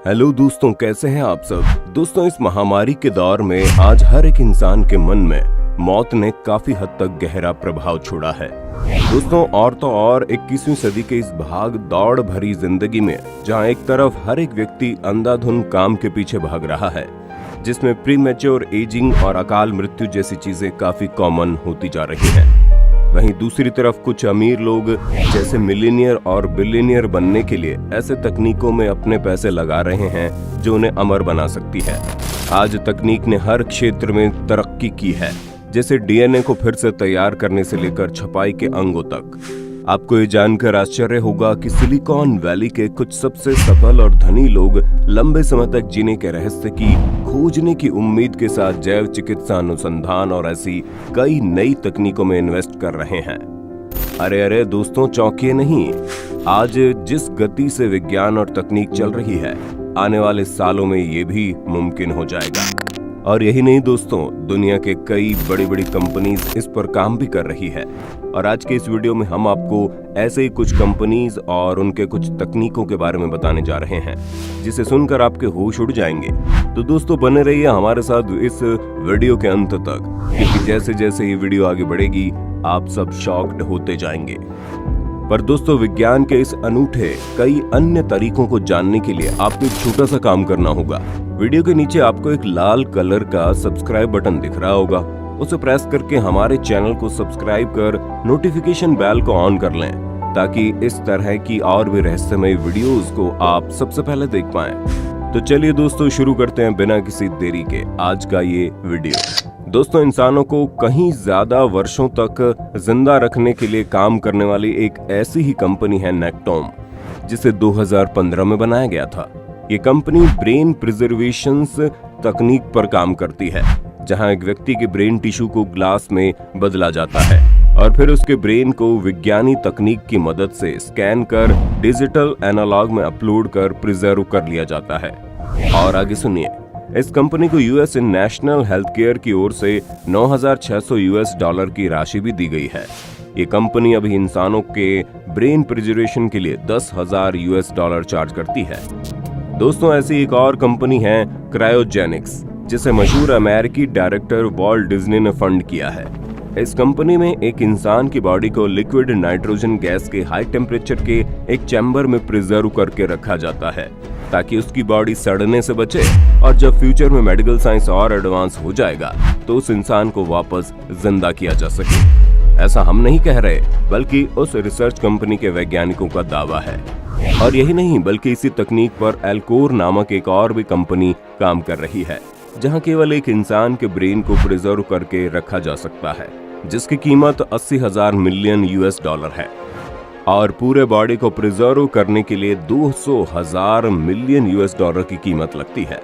Hello दोस्तों, कैसे हैं आप सब। दोस्तों, इस महामारी के दौर में आज हर एक इंसान के मन में मौत ने काफी हद तक गहरा प्रभाव छोड़ा है। दोस्तों, और तो और 21वीं सदी के इस भाग दौड़ भरी जिंदगी में जहां एक तरफ हर एक व्यक्ति अंधाधुंध काम के पीछे भाग रहा है, जिसमें प्रीमैच्योर एजिंग और अकाल मृत्यु जैसी चीजें काफी कॉमन होती जा रही हैं, वहीं दूसरी तरफ कुछ अमीर लोग जैसे मिलियनियर और बिलियनियर बनने के लिए ऐसे तकनीकों में अपने पैसे लगा रहे हैं जो उन्हें अमर बना सकती है। आज तकनीक ने हर क्षेत्र में तरक्की की है, जैसे डीएनए को फिर से तैयार करने से लेकर छपाई के अंगों तक। आपको ये जानकर आश्चर्य होगा कि सिलिकॉन वैली के कुछ सबसे सफल और धनी लोग लंबे समय तक जीने के रहस्य की खोजने की उम्मीद के साथ जैव चिकित्सा अनुसंधान और ऐसी कई नई तकनीकों में इन्वेस्ट कर रहे हैं। अरे दोस्तों, चौंकिए नहीं। आज जिस गति से विज्ञान और तकनीक चल रही है, आने वाले सालों में ये भी मुमकिन हो जाएगा। और यही नहीं दोस्तों, दुनिया के कई बड़ी बड़ी कंपनीज इस पर काम भी कर रही है। और आज के इस वीडियो में हम आपको ऐसे ही कुछ कंपनीज और उनके कुछ तकनीकों के बारे में बताने जा रहे हैं, जिसे सुनकर आपके होश उड़ जाएंगे। तो दोस्तों, बने रहिए हमारे साथ इस वीडियो के अंत तक, क्योंकि जैसे जैसे ये वीडियो आगे बढ़ेगी आप सब शॉक्ड होते जाएंगे। पर दोस्तों, विज्ञान के इस अनूठे कई अन्य तरीकों को जानने के लिए आपको एक छोटा सा काम करना होगा। वीडियो के नीचे आपको एक लाल कलर का सब्सक्राइब बटन दिख रहा होगा, उसे प्रेस करके हमारे चैनल को सब्सक्राइब कर नोटिफिकेशन बेल को ऑन कर लें, ताकि इस तरह की और भी रहस्यमय वीडियोस को आप सबसे पहले देख पाएं। तो चलिए दोस्तों, शुरू करते हैं बिना किसी देरी के आज का ये वीडियो। दोस्तों, इंसानों को कहीं ज्यादा वर्षों तक जिंदा रखने के लिए काम करने वाली एक ऐसी ही कंपनी है नेक्टोम, जिसे 2015 में बनाया गया था। ये कंपनी ब्रेन प्रिजर्वेशन तकनीक पर काम करती है, जहां एक व्यक्ति के ब्रेन टिश्यू को ग्लास में बदला जाता है और फिर उसके ब्रेन को विज्ञानी तकनीक की मदद से स्कैन कर डिजिटल एनालॉग में अपलोड कर प्रिजर्व कर लिया जाता है। और आगे सुनिए, इस कंपनी को यूएस नेशनल हेल्थ केयर की ओर से $9,600 की राशि भी दी गई है। ये कंपनी अभी इंसानों के ब्रेन प्रिजर्वेशन के लिए $10,000 चार्ज करती है। दोस्तों, ऐसी एक और कंपनी है क्रायोजेनिक्स, जिसे मशहूर अमेरिकी डायरेक्टर वॉल्ट डिज्नी ने फंड किया है। इस कंपनी में एक इंसान की बॉडी को लिक्विड नाइट्रोजन गैस के हाई टेम्परेचर के एक चैम्बर में प्रिजर्व करके रखा जाता है, ताकि उसकी बॉडी सड़ने से बचे और जब फ्यूचर में मेडिकल साइंस और एडवांस हो जाएगा तो उस इंसान को वापस जिंदा किया जा सके। ऐसा हम नहीं कह रहे, बल्कि उस रिसर्च कंपनी के वैज्ञानिकों का दावा है। और यही नहीं, बल्कि इसी तकनीक पर एल्कोर नामक एक और भी कंपनी काम कर रही है, जहां केवल एक इंसान के ब्रेन को प्रिजर्व करके रखा जा सकता है, जिसकी कीमत $80,000 मिलियन है। और पूरे बॉडी को प्रिजर्व करने के लिए $200,000 मिलियन की कीमत लगती है।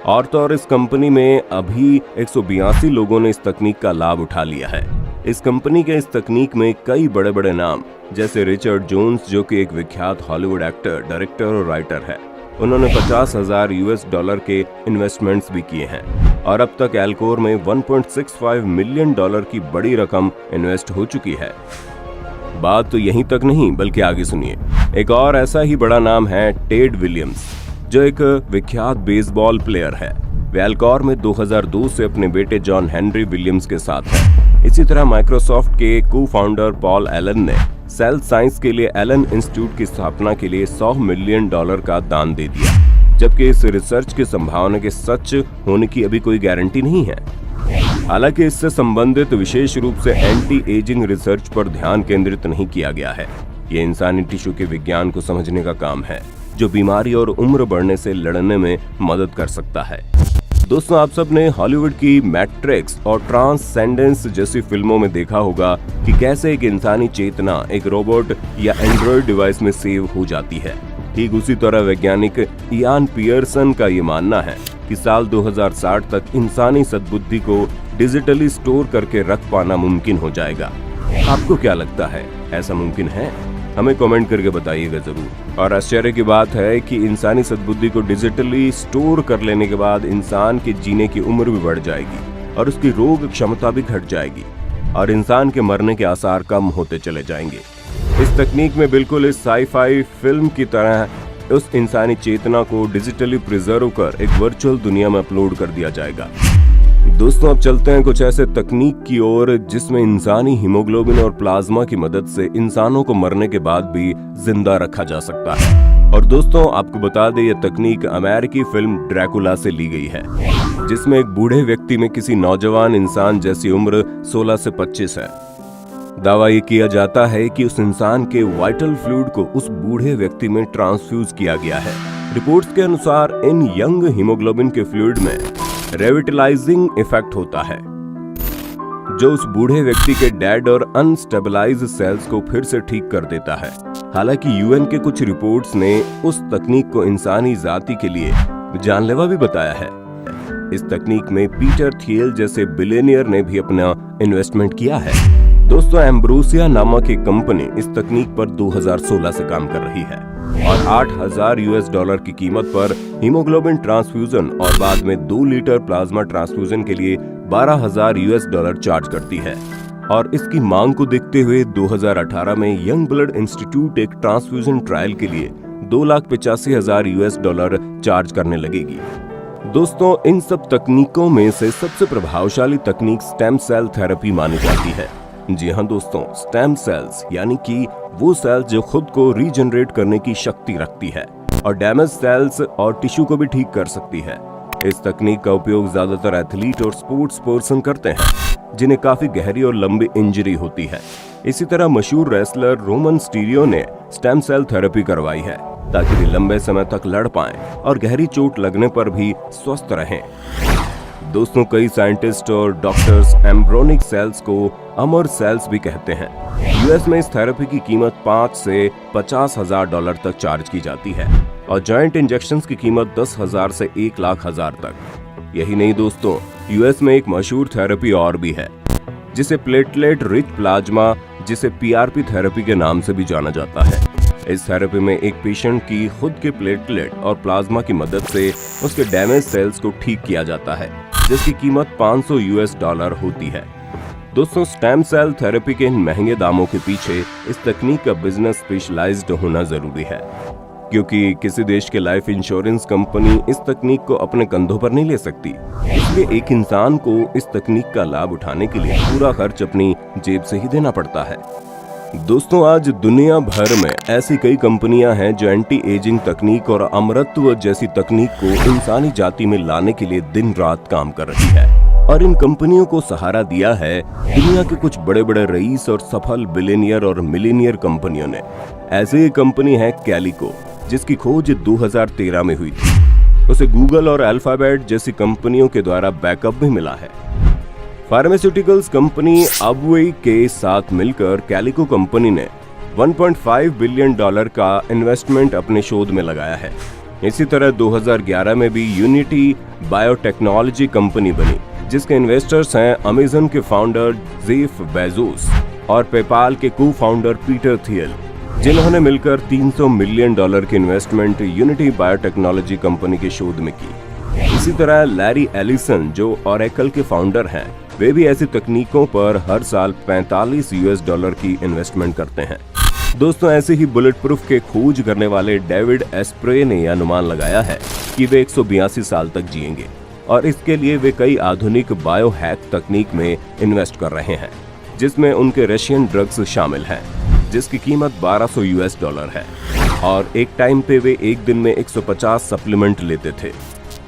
और तो और इस कंपनी में अभी 182 लोगों ने इस तकनीक का लाभ उठा लिया है। इस कंपनी के इस तकनीक में कई बड़े बड़े नाम, जैसे रिचर्ड जोन्स, जो कि एक विख्यात हॉलीवुड एक्टर, डायरेक्टर और राइटर है, उन्होंने $50,000 के इन्वेस्टमेंट्स भी किए हैं। और अब तक एल्कोर में $1.65 मिलियन की बड़ी रकम इन्वेस्ट हो चुकी है। बात तो यहीं तक नहीं, बल्कि आगे सुनिए, एक और ऐसा ही बड़ा नाम है टेड विलियम्स, जो एक विख्यात बेसबॉल प्लेयर है। वे एल्कोर में 2002 से अपने बेटे जॉन हेनरी विलियम्स के साथ है। इसी तरह माइक्रोसॉफ्ट के को फाउंडर पॉल एलन ने सेल साइंस के लिए एलन इंस्टीट्यूट की स्थापना के लिए $100 मिलियन का दान दे दिया, जबकि इस रिसर्च की संभावना के सच होने की अभी कोई गारंटी नहीं है। हालांकि इससे संबंधित विशेष रूप से एंटी एजिंग रिसर्च पर ध्यान केंद्रित नहीं किया गया है। ये इंसानी टिश्यू के विज्ञान को समझने का काम है, जो बीमारी और उम्र बढ़ने से लड़ने में मदद कर सकता है। दोस्तों, आप सब ने हॉलीवुड की मैट्रिक्स और ट्रांससेंडेंस जैसी फिल्मों में देखा होगा कि कैसे एक इंसानी चेतना एक रोबोट या एंड्रॉइड डिवाइस में सेव हो जाती है। ठीक उसी तरह वैज्ञानिक इयान पियर्सन का ये मानना है कि साल 2060 तक इंसानी सद्बुद्धि को डिजिटली स्टोर करके रख पाना मुमकिन हो जाएगा। आपको क्या लगता है, ऐसा मुमकिन है? हमें कमेंट करके बताइएगा जरूर। और आश्चर्य की बात है कि इंसानी सद्बुद्धि को डिजिटली स्टोर कर लेने के बाद इंसान के जीने की उम्र भी बढ़ जाएगी और उसकी रोग क्षमता भी घट जाएगी और इंसान के मरने के आसार कम होते चले जाएंगे। इस तकनीक में बिल्कुल इस साई-फाई फिल्म की तरह उस इंसानी चेतना को डिजिटली प्रिजर्व कर एक वर्चुअल दुनिया में अपलोड कर दिया जाएगा। दोस्तों अब चलते हैं कुछ ऐसे तकनीक की ओर जिसमें इंसानी हीमोग्लोबिन और प्लाज्मा की मदद से इंसानों को मरने के बाद भी जिंदा रखा जा सकता है। और दोस्तों आपको बता दें, यह तकनीक अमेरिकी फिल्म ड्रैकुला से ली गई है, जिसमें एक बूढ़े व्यक्ति में किसी नौजवान इंसान जैसी उम्र 16 से 25 है। दावा ये किया जाता है कि उस इंसान के वाइटल फ्लूइड को उस बूढ़े व्यक्ति में ट्रांसफ्यूज किया गया है। रिपोर्ट्स के अनुसार इन यंग हीमोग्लोबिन के फ्लूइड में रेविटलाइजिंग इफेक्ट होता है, जो उस बूढ़े व्यक्ति के डेड और अनस्टेबलाइज्ड सेल्स को फिर से ठीक कर देता है। हालांकि यूएन के कुछ रिपोर्ट्स ने उस तकनीक को इंसानी जाति के लिए जानलेवा भी बताया है। इस तकनीक में पीटर थियल जैसे बिलियनियर ने भी अपना इन्वेस्टमेंट किया है। दोस्तों एम्ब्रोसिया नामक एक कंपनी इस तकनीक पर 2016 से काम कर रही है और $8,000 की कीमत पर हीमोग्लोबिन ट्रांसफ्यूजन और बाद में 2 लीटर प्लाज्मा ट्रांसफ्यूजन के लिए $12,000 चार्ज करती है। और इसकी मांग को देखते हुए 2018 में यंग ब्लड इंस्टीट्यूट एक ट्रांसफ्यूजन ट्रायल के लिए $2,85,000 चार्ज करने लगेगी। दोस्तों इन सब तकनीकों में से सबसे प्रभावशाली तकनीक स्टेम सेल थेरेपी मानी जाती है। जी हाँ दोस्तों, स्टेम सेल्स यानी कि वो सेल्स जो खुद को रीजनरेट करने की शक्ति रखती है और डैमेज सेल्स और टिश्यू को भी ठीक कर सकती है। इस तकनीक का उपयोग ज्यादातर एथलीट और स्पोर्ट्स पर्सन करते हैं जिन्हें काफी गहरी और लंबी इंजरी होती है। इसी तरह मशहूर रेसलर रोमन स्टीरियो ने स्टेम सेल थेरेपी करवाई है ताकि वे लंबे समय तक लड़ पाएं और गहरी चोट लगने पर भी स्वस्थ रहें। दोस्तों कई साइंटिस्ट और डॉक्टर्स एम्ब्रोनिक सेल्स को अमर सेल्स भी कहते हैं। यूएस में इस थेरेपी की कीमत $5,000 से $50,000 तक चार्ज की जाती है और जॉइंट इंजेक्शंस की कीमत $10,000 से $1,00,000 तक। यही नहीं दोस्तों, यूएस में एक मशहूर थेरेपी और भी है जिसे प्लेटलेट रिच प्लाज्मा, जिसे पीआरपी थेरेपी के नाम से भी जाना जाता है। इस थेरेपी में एक पेशेंट की खुद के प्लेटलेट और प्लाज्मा की मदद से उसके डैमेज सेल्स को ठीक किया जाता है, जिसकी कीमत $500 होती है। दोस्तों स्टेम सेल थेरेपी के इन महंगे दामों के पीछे इस तकनीक का बिजनेस स्पेशलाइज्ड होना जरूरी है, क्योंकि किसी देश के लाइफ इंश्योरेंस कंपनी इस तकनीक को अपने कंधों पर नहीं ले सकती। इसलिए एक इंसान को इस तकनीक का लाभ उठाने के लिए पूरा खर्च अपनी जेब से ही देना पड़ता है। दोस्तों आज दुनिया भर में ऐसी कई कंपनियां हैं जो एंटी एजिंग तकनीक और अमरत्व जैसी तकनीक को इंसानी जाति में लाने के लिए दिन रात काम कर रही है और इन कंपनियों को सहारा दिया है दुनिया के कुछ बड़े बड़े रईस और सफल बिलियनियर और मिलियनियर कंपनियों ने। ऐसी एक कंपनी है कैलिको, जिसकी खोज 2013 में हुई थी। उसे गूगल और अल्फाबेट जैसी कंपनियों के द्वारा बैकअप भी मिला है। फार्मास्यूटिकल्स कंपनी अबवे के साथ मिलकर कैलिको कंपनी ने $1.5 बिलियन का इन्वेस्टमेंट अपने शोध में लगाया है। इसी तरह 2011 में भी यूनिटी बायोटेक्नोलॉजी कंपनी बनी, जिसके इन्वेस्टर्स हैं अमेजन के फाउंडर जेफ बेजोस और पेपाल के को फाउंडर पीटर थियल, जिन्होंने मिलकर $300 मिलियन की इन्वेस्टमेंट यूनिटी बायोटेक्नोलॉजी कंपनी के शोध में की। इसी तरह लैरी एलिसन जो ओरेकल के फाउंडर हैं, वे भी ऐसी तकनीकों पर हर साल $45 की इन्वेस्टमेंट करते हैं। दोस्तों ऐसे ही बुलेट प्रूफ के खोज करने वाले डेविड एस्प्रे ने यह अनुमान लगाया है कि वे 182 साल तक जिएंगे और इसके लिए वे कई आधुनिक बायोहैक तकनीक में इन्वेस्ट कर रहे हैं, जिसमें उनके रशियन ड्रग्स शामिल हैं, जिसकी कीमत $1200 है और एक टाइम पे वे एक दिन में 150 सप्लीमेंट लेते थे।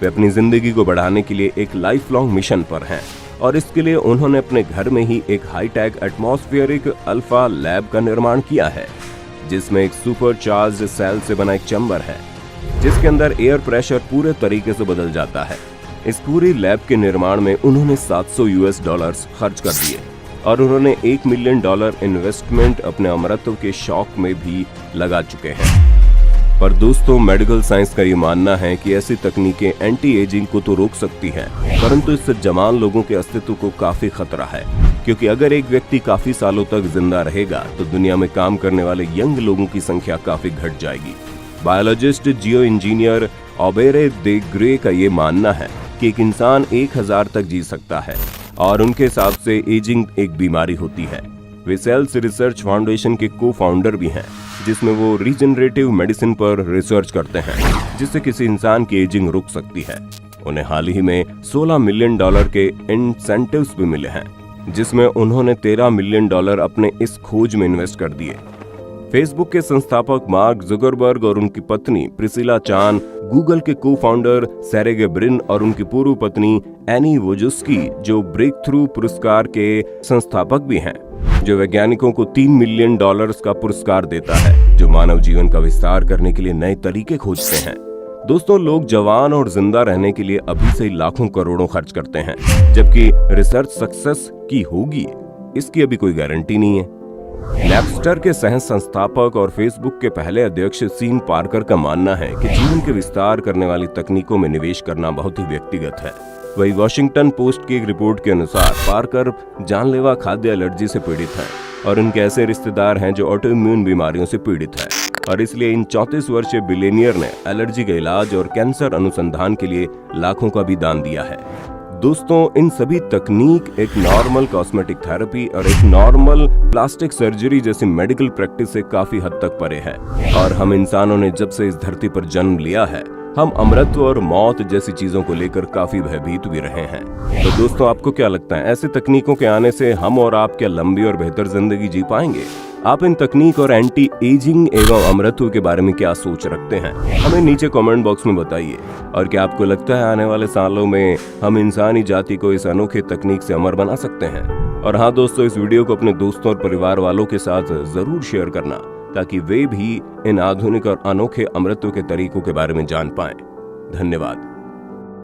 वे अपनी जिंदगी को बढ़ाने के लिए एक लाइफ लॉन्ग मिशन पर हैं और इसके लिए उन्होंने अपने घर में ही एक हाईटेक एटमॉस्फेरिक अल्फा लैब का निर्माण किया है, जिसमें एक सुपर चार्ज्ड सेल से बना एक चैम्बर है, जिसके अंदर एयर प्रेशर पूरे तरीके से बदल जाता है। इस पूरी लैब के निर्माण में उन्होंने $700 खर्च कर दिए और उन्होंने $1 मिलियन इन्वेस्टमेंट अपने अमरत्व के शौक में भी लगा चुके हैं। पर दोस्तों मेडिकल साइंस का ये मानना है कि ऐसी तकनीकें एंटी एजिंग को तो रोक सकती हैं, परंतु इससे जवान लोगों के अस्तित्व को काफी खतरा है, क्योंकि अगर एक व्यक्ति काफी सालों तक जिंदा रहेगा तो दुनिया में काम करने वाले यंग लोगों की संख्या काफी घट जाएगी। बायोलॉजिस्ट जियो इंजीनियर ओबेरे दे ग्रे का ये मानना है कि एक इंसान 1000 तक जी सकता है और उनके हिसाब से एजिंग एक बीमारी होती है। वे सेल्स रिसर्च फाउंडेशन के को फाउंडर भी हैं, जिसमें वो रीजनरेटिव मेडिसिन पर रिसर्च करते हैं जिससे किसी इंसान की एजिंग रुक सकती है। उन्हें हाल ही में $16 मिलियन के इंसेंटिव्स भी मिले हैं, जिसमें उन्होंने $13 मिलियन अपने इस खोज में इन्वेस्ट कर दिए। फेसबुक के संस्थापक मार्क जुकरबर्ग और उनकी पत्नी प्रिसिला चान, गूगल के को फाउंडर सेर्गेई ब्रिन और उनकी पूर्व पत्नी एनी वोजुस्की, जो ब्रेक थ्रू पुरस्कार के संस्थापक भी हैं, जो वैज्ञानिकों को $3 मिलियन का पुरस्कार देता है, जो मानव जीवन का विस्तार करने के लिए नए तरीके खोजते हैं। दोस्तों, लोग जवान और जिंदा रहने के लिए अभी से ही लाखों करोड़ों खर्च करते हैं, जबकि रिसर्च सक्सेस की होगी इसकी अभी कोई गारंटी नहीं है। नैपस्टर के सह संस्थापक और फेसबुक के पहले अध्यक्ष सीन पार्कर का मानना है कि जीवन के विस्तार करने वाली तकनीकों में निवेश करना बहुत ही व्यक्तिगत है। वही वॉशिंगटन पोस्ट की एक रिपोर्ट के अनुसार पार्कर जानलेवा खाद्य एलर्जी से पीड़ित हैं और उनके ऐसे रिश्तेदार हैं जो ऑटोइम्यून बीमारियों से पीड़ित हैं, और इसलिए इन 34 वर्षीय बिलियनियर ने एलर्जी के इलाज और कैंसर अनुसंधान के लिए लाखों का भी दान दिया है। दोस्तों, इन सभी तकनीक एक नॉर्मल कॉस्मेटिक थेरेपी और एक नॉर्मल प्लास्टिक सर्जरी जैसी मेडिकल प्रैक्टिस से काफी हद तक परे है, और हम इंसानों ने जब से इस धरती पर जन्म लिया है, हम अमरत्व और मौत जैसी चीजों को लेकर काफी भयभीत भी रहे हैं। तो दोस्तों, आपको क्या लगता है, ऐसे तकनीकों के आने से हम और आप क्या लंबी और बेहतर जिंदगी जी पाएंगे? आप इन तकनीक और एंटी एजिंग एवं अमरत्व के बारे में क्या सोच रखते हैं? हमें नीचे कमेंट बॉक्स में बताइए। और क्या आपको लगता है आने वाले सालों में हम इंसानी जाति को इस अनोखे तकनीक से अमर बना सकते हैं? और हाँ दोस्तों, इस वीडियो को अपने दोस्तों और परिवार वालों के साथ जरूर शेयर करना, ताकि वे भी इन आधुनिक और अनोखे अमरत्व के तरीकों के बारे में जान पाएं। धन्यवाद।